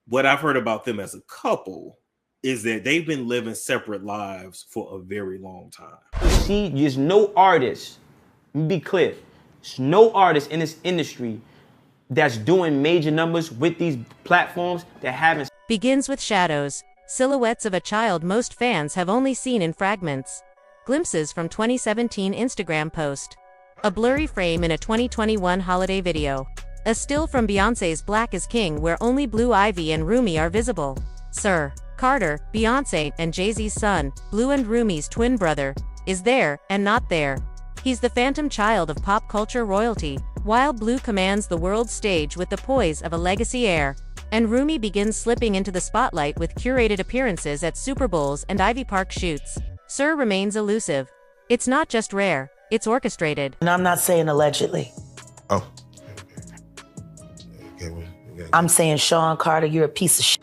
what I've heard about them as a couple is that they've been living separate lives for a very long time. See, there's no artist, let me be clear, there's no artist in this industry that's doing major numbers with these platforms that haven't. Begins with shadows, silhouettes of a child most fans have only seen in fragments. Glimpses from 2017 Instagram post. A blurry frame in a 2021 holiday video. A still from Beyoncé's Black is King where only Blue Ivy and Rumi are visible. Sir Carter, Beyoncé and Jay-Z's son, Blue and Rumi's twin brother, is there and not there. He's the phantom child of pop culture royalty, while Blue commands the world stage with the poise of a legacy heir. And Rumi begins slipping into the spotlight with curated appearances at Super Bowls and Ivy Park shoots. Sir remains elusive. It's not just rare, it's orchestrated. And I'm not saying allegedly. Oh. I'm saying, Sean Carter, you're a piece of shit.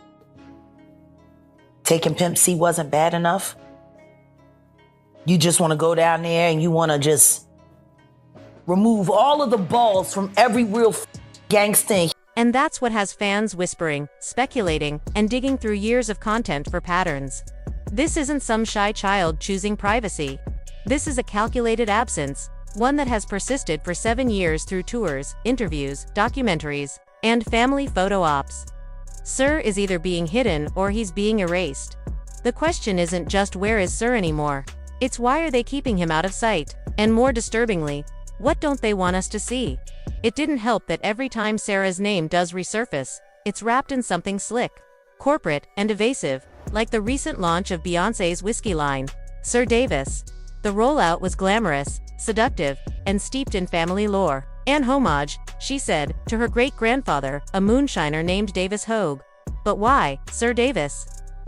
Taking Pimp C wasn't bad enough. You just want to go down there and you want to just remove all of the balls from every real gangster. And that's what has fans whispering, speculating, and digging through years of content for patterns. This isn't some shy child choosing privacy. This is a calculated absence, one that has persisted for 7 years through tours, interviews, documentaries, and family photo ops. Sir is either being hidden or he's being erased. The question isn't just where is Sir anymore, it's why are they keeping him out of sight? And more disturbingly, what don't they want us to see? It didn't help that every time Sarah's name does resurface, it's wrapped in something slick, corporate, and evasive, like the recent launch of Beyoncé's whiskey line, Sir Davis. The rollout was glamorous, seductive, and steeped in family lore. An homage, she said, to her great-grandfather, a moonshiner named Davis Hogue. But why, Sir Davis?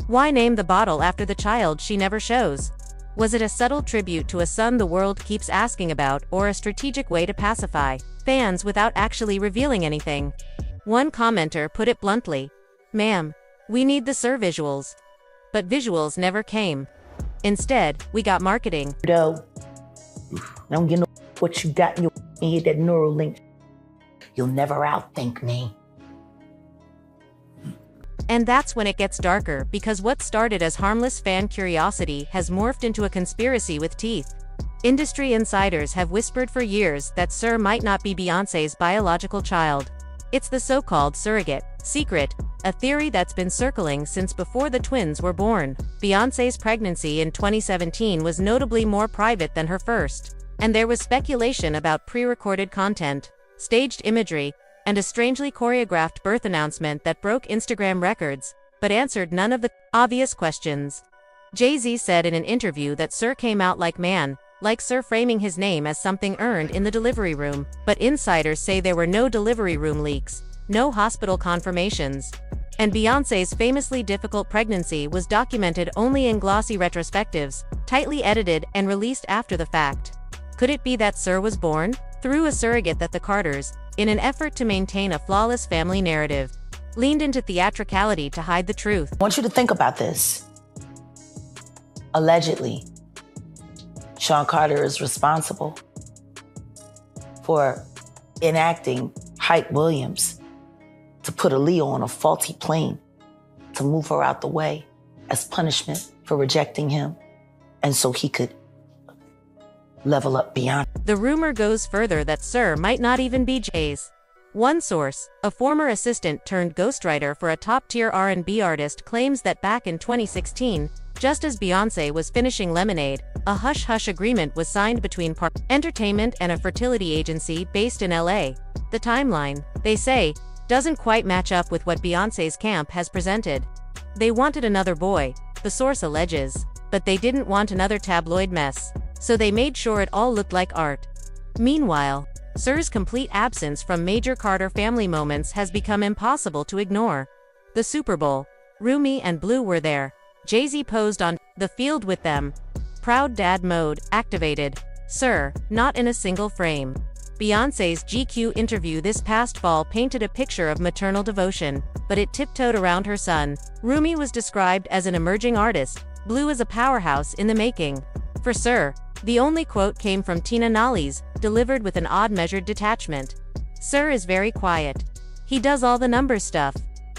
Why name the bottle after the child she never shows? Was it a subtle tribute to a son the world keeps asking about, or a strategic way to pacify fans without actually revealing anything? One commenter put it bluntly, "Ma'am, we need the Sir visuals." But visuals never came. Instead, we got marketing. I don't get no what you got in your head, that neural link. You'll never outthink me. And that's when it gets darker, because what started as harmless fan curiosity has morphed into a conspiracy with teeth. Industry insiders have whispered for years that Sir might not be Beyoncé's biological child. It's the so-called surrogate secret, a theory that's been circling since before the twins were born. Beyoncé's pregnancy in 2017 was notably more private than her first, and there was speculation about pre-recorded content, staged imagery, and a strangely choreographed birth announcement that broke Instagram records, but answered none of the obvious questions. Jay-Z said in an interview that Sir came out like man, like Sir framing his name as something earned in the delivery room, but insiders say there were no delivery room leaks, no hospital confirmations. And Beyoncé's famously difficult pregnancy was documented only in glossy retrospectives, tightly edited and released after the fact. Could it be that Sir was born through a surrogate that the Carters, in an effort to maintain a flawless family narrative, leaned into theatricality to hide the truth? I want you to think about this. Allegedly, Sean Carter is responsible for enacting Hype Williams to put Aaliyah on a faulty plane to move her out the way as punishment for rejecting him, and so he could level up beyond. The rumor goes further that Sir might not even be Jay's. One source, a former assistant turned ghostwriter for a top-tier R&B artist, claims that back in 2016, just as Beyoncé was finishing Lemonade, a hush-hush agreement was signed between Park Entertainment and a fertility agency based in LA. The timeline, they say, doesn't quite match up with what Beyoncé's camp has presented. They wanted another boy, the source alleges, but they didn't want another tabloid mess, so they made sure it all looked like art. Meanwhile, Sir's complete absence from major Carter family moments has become impossible to ignore. The Super Bowl, Rumi and Blue were there. Jay-Z posed on the field with them. Proud dad mode activated. Sir, not in a single frame. Beyoncé's GQ interview this past fall painted a picture of maternal devotion, but it tiptoed around her son. Rumi was described as an emerging artist, Blue as a powerhouse in the making. For Sir, the only quote came from Tina Nolly's, delivered with an odd measured detachment. Sir is very quiet. He does all the number stuff.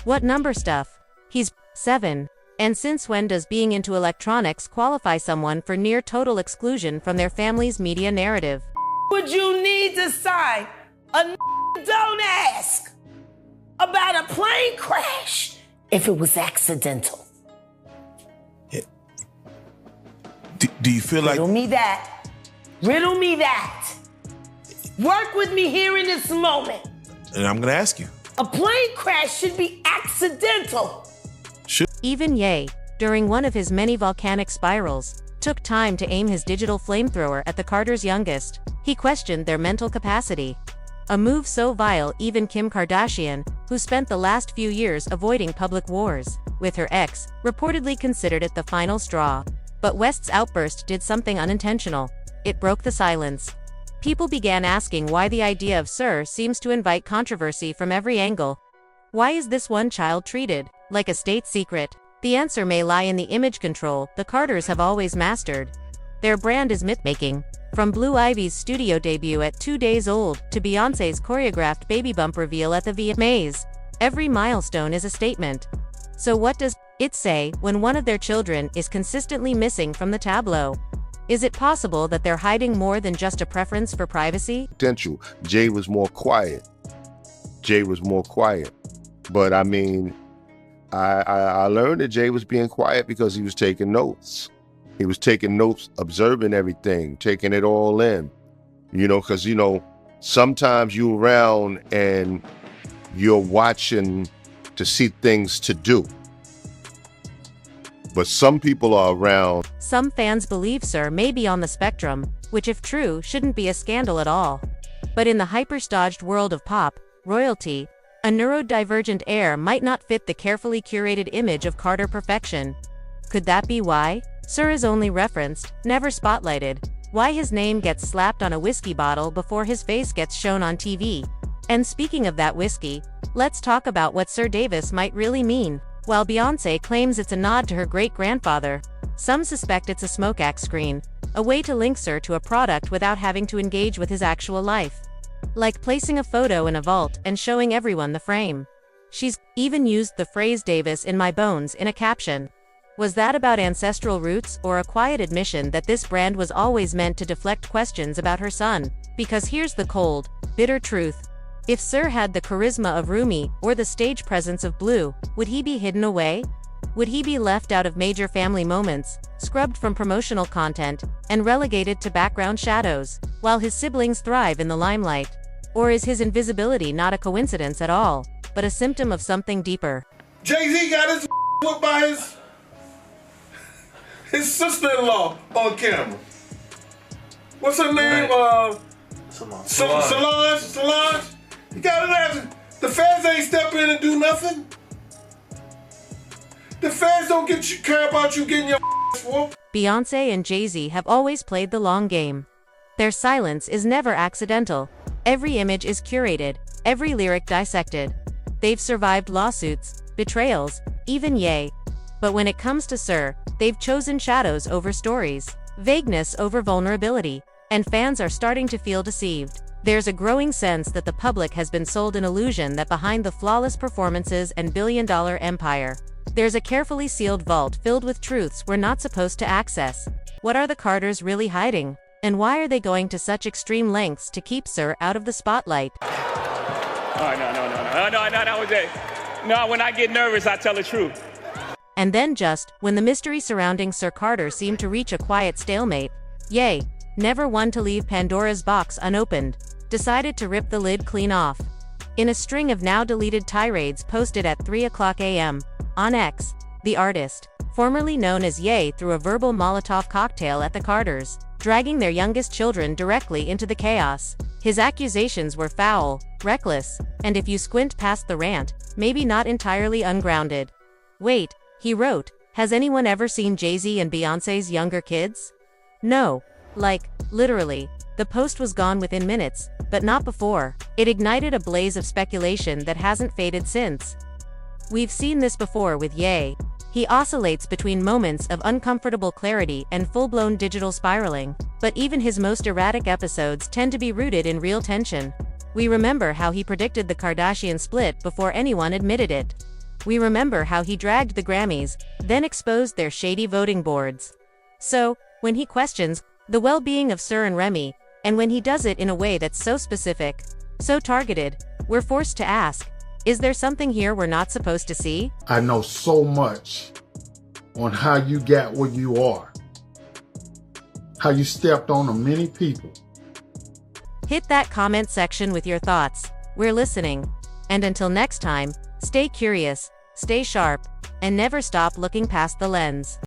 What number stuff? He's 7. And since when does being into electronics qualify someone for near total exclusion from their family's media narrative? Would you need to sign a don't ask about a plane crash if it was accidental? Do you feel like... Riddle me that. Riddle me that. Work with me here in this moment. And I'm going to ask you. A plane crash should be accidental. Even Ye, during one of his many volcanic spirals, took time to aim his digital flamethrower at the Carters' youngest. He questioned their mental capacity. A move so vile even Kim Kardashian, who spent the last few years avoiding public wars with her ex, reportedly considered it the final straw. But West's outburst did something unintentional. It broke the silence. People began asking why the idea of Sir seems to invite controversy from every angle. Why is this one child treated like a state secret? The answer may lie in the image control the Carters have always mastered. Their brand is myth-making. From Blue Ivy's studio debut at 2 days old to Beyoncé's choreographed baby bump reveal at the VMAs, every milestone is a statement. So what does it say when one of their children is consistently missing from the tableau? Is it possible that they're hiding more than just a preference for privacy? Potential. Jay was more quiet. But I mean, I learned that Jay was being quiet because he was taking notes. He was taking notes, observing everything, taking it all in. Because, sometimes you're around and you're watching to see things to do. But some people are around. Some fans believe Sir may be on the spectrum, which if true, shouldn't be a scandal at all. But in the hyper-staged world of pop, royalty, a neurodivergent heir might not fit the carefully curated image of Carter perfection. Could that be why Sir is only referenced, never spotlighted? Why his name gets slapped on a whiskey bottle before his face gets shown on TV? And speaking of that whiskey, let's talk about what Sir Davis might really mean. While Beyoncé claims it's a nod to her great-grandfather, some suspect it's a smoke-act screen, a way to link Sir to a product without having to engage with his actual life. Like placing a photo in a vault and showing everyone the frame. She's even used the phrase "Davis in my bones" in a caption. Was that about ancestral roots or a quiet admission that this brand was always meant to deflect questions about her son? Because here's the cold, bitter truth. If Sir had the charisma of Rumi or the stage presence of Blue, would he be hidden away? Would he be left out of major family moments, scrubbed from promotional content, and relegated to background shadows, while his siblings thrive in the limelight? Or is his invisibility not a coincidence at all, but a symptom of something deeper? Jay-Z got his whooped by his sister-in-law on camera. What's her name? Solange. You gotta imagine, the feds ain't step in and do nothing. The feds don't care about you getting your whooped. Beyoncé and Jay-Z have always played the long game. Their silence is never accidental. Every image is curated, every lyric dissected. They've survived lawsuits, betrayals, even Ye. But when it comes to Sir, they've chosen shadows over stories, vagueness over vulnerability, and fans are starting to feel deceived. There's a growing sense that the public has been sold an illusion that behind the flawless performances and billion-dollar empire, there's a carefully sealed vault filled with truths we're not supposed to access. What are the Carters really hiding? And why are they going to such extreme lengths to keep Sir out of the spotlight? No, when I get nervous, I tell the truth. And then just when the mystery surrounding Sir Carter seemed to reach a quiet stalemate, Ye, never one to leave Pandora's box unopened, decided to rip the lid clean off. In a string of now-deleted tirades posted at 3:00 a.m. on X, the artist, formerly known as Ye, threw a verbal Molotov cocktail at the Carters, dragging their youngest children directly into the chaos. His accusations were foul, reckless, and if you squint past the rant, maybe not entirely ungrounded. Wait, he wrote, has anyone ever seen Jay-Z and Beyoncé's younger kids? No. Like, literally. The post was gone within minutes, but not before. It ignited a blaze of speculation that hasn't faded since. We've seen this before with Ye. He oscillates between moments of uncomfortable clarity and full-blown digital spiraling, but even his most erratic episodes tend to be rooted in real tension. We remember how he predicted the Kardashian split before anyone admitted it. we remember how he dragged the Grammys, then exposed their shady voting boards. So, when he questions the well-being of Sir and Remy, and when he does it in a way that's so specific, so targeted, we're forced to ask, is there something here we're not supposed to see? I know so much on how you got where you are, how you stepped on many people. Hit that comment section with your thoughts. We're listening. And until next time, stay curious, stay sharp, and never stop looking past the lens.